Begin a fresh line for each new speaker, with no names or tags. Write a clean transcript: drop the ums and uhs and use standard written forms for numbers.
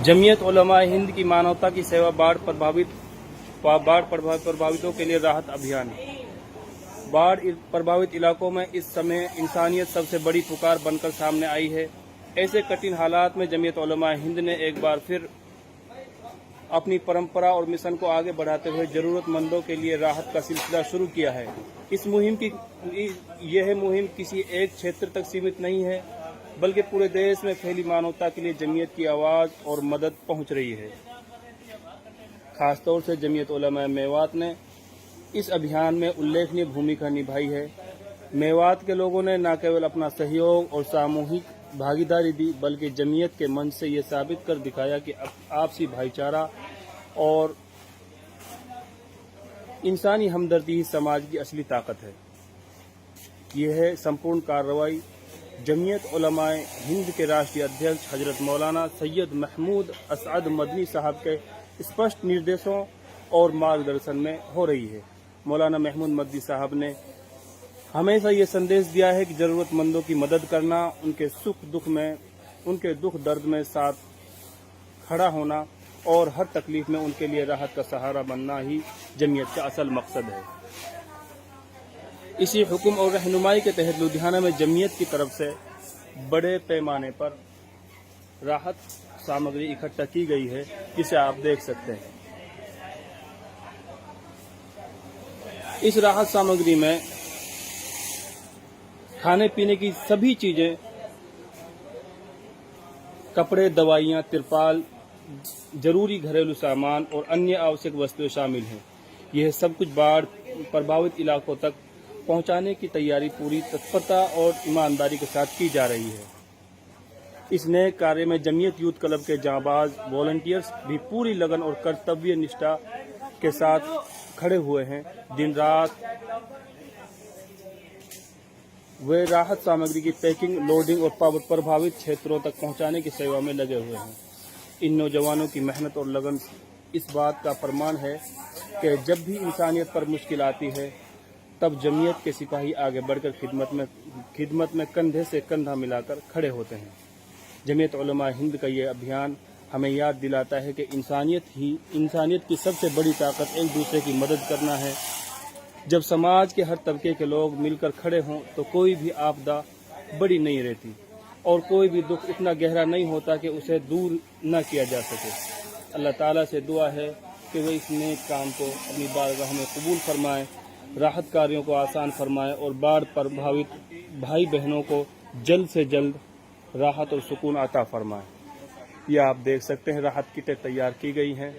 जमीयत उलमा हिंद की मानवता की सेवा बाढ़ प्रभावितों के लिए राहत अभियान। बाढ़ प्रभावित इलाकों में इस समय इंसानियत सबसे बड़ी पुकार बनकर सामने आई है। ऐसे कठिन हालात में जमीयत उलमा हिंद ने एक बार फिर अपनी परंपरा और मिशन को आगे बढ़ाते हुए जरूरतमंदों के लिए राहत का सिलसिला शुरू किया है। यह मुहिम किसी एक क्षेत्र तक सीमित नहीं है, बल्कि पूरे देश में फैली मानवता के लिए जमीयत की आवाज़ और मदद पहुंच रही है। खासतौर से जमीयत उलमा मेवात ने इस अभियान में उल्लेखनीय भूमिका निभाई है। मेवात के लोगों ने न केवल अपना सहयोग और सामूहिक भागीदारी दी, बल्कि जमीयत के मंच से ये साबित कर दिखाया कि आपसी भाईचारा और इंसानी हमदर्दी ही समाज की असली ताकत है। यह संपूर्ण कार्रवाई जमीयत उलमा हिंद के राष्ट्रीय अध्यक्ष हजरत मौलाना सैयद महमूद असअद मदनी साहब के स्पष्ट निर्देशों और मार्गदर्शन में हो रही है। मौलाना महमूद मदनी साहब ने हमेशा ये संदेश दिया है कि ज़रूरतमंदों की मदद करना, उनके सुख दुख में, उनके दुख दर्द में साथ खड़ा होना और हर तकलीफ में उनके लिए राहत का सहारा बनना ही जमीयत का असल मकसद है। इसी हुक्म और रहनुमाई के तहत लुधियाना में जमीयत की तरफ से बड़े पैमाने पर राहत सामग्री इकट्ठा की गई है, जिसे आप देख सकते हैं। इस राहत सामग्री में खाने पीने की सभी चीजें, कपड़े, दवाइयां, तिरपाल, जरूरी घरेलू सामान और अन्य आवश्यक वस्तुएं शामिल हैं। यह सब कुछ बाढ़ प्रभावित इलाकों तक पहुंचाने की तैयारी पूरी तत्परता और ईमानदारी के साथ की जा रही है। इस नए कार्य में जमीयत यूथ क्लब के जांबाज वॉलंटियर्स भी पूरी लगन और कर्तव्य निष्ठा के साथ खड़े हुए हैं। दिन रात वे राहत सामग्री की पैकिंग, लोडिंग और प्रभावित क्षेत्रों तक पहुंचाने की सेवा में लगे हुए हैं। इन नौजवानों की मेहनत और लगन इस बात का प्रमाण है कि जब भी इंसानियत पर मुश्किल आती है, तब जमीयत के सिपाही आगे बढ़कर खिदमत में कंधे से कंधा मिलाकर खड़े होते हैं। जमीयत उलमा हिंद का ये अभियान हमें याद दिलाता है कि इंसानियत की सबसे बड़ी ताकत एक दूसरे की मदद करना है। जब समाज के हर तबके के लोग मिलकर खड़े हों तो कोई भी आपदा बड़ी नहीं रहती और कोई भी दुख इतना गहरा नहीं होता कि उसे दूर न किया जा सके। अल्लाह ताला से दुआ है कि वह इस नेक काम को अपनी बारगाह में कबूल फरमाए, राहत कार्यों को आसान फरमाए और बाढ़ प्रभावित भाई बहनों को जल्द से जल्द राहत और सुकून अता फरमाए। यह आप देख सकते हैं, राहत किटें तैयार की गई हैं।